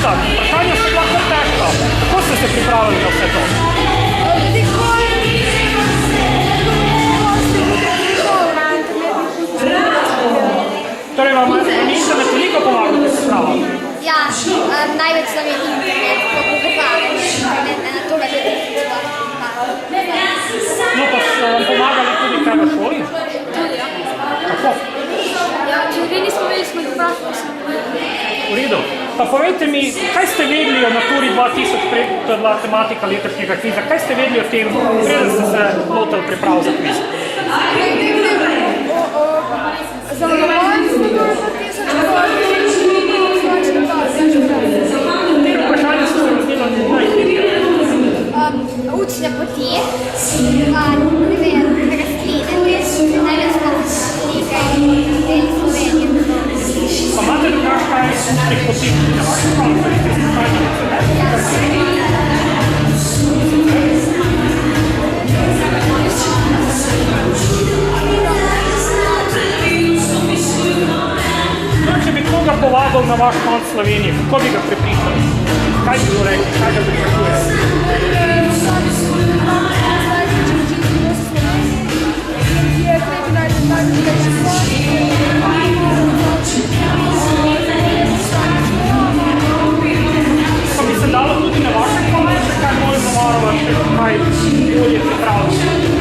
Ljubica, vprašanja so lahko težka. Kako ste se pripravili na vse to? Torej vam internet veliko pomaga, da se prava? Ja, največ nam je internet, kako pomaga internet, na to, da je No pa so vam pomagali tudi kaj v šoli? Tudi, ja. Kako? Ja, če ljudje nismo vedeli, smo jih vprašali. V redu. Pa povejte mi, kaj ste vedeli o Naturi 2000, to je bila tematika letošnjega kviza, kaj ste vedeli o tem, preden ste se lotili priprav za kviz? Katero vprašanje so se razvila najtežje? Učne poti, ne vem, rastline, največ pa nekaj del Slovenije. Pa imate drugač kaj učnih poti na vašem koncu? Če bi koga povabil na vaš konc Slovenije, kako bi ga prepričali? Kaj bi mu rekli? Kaj ga pričakuje? Pa bi se dalo tudi na vašem koncu, kaj bolj zavarovati, kaj bolje pripraviti?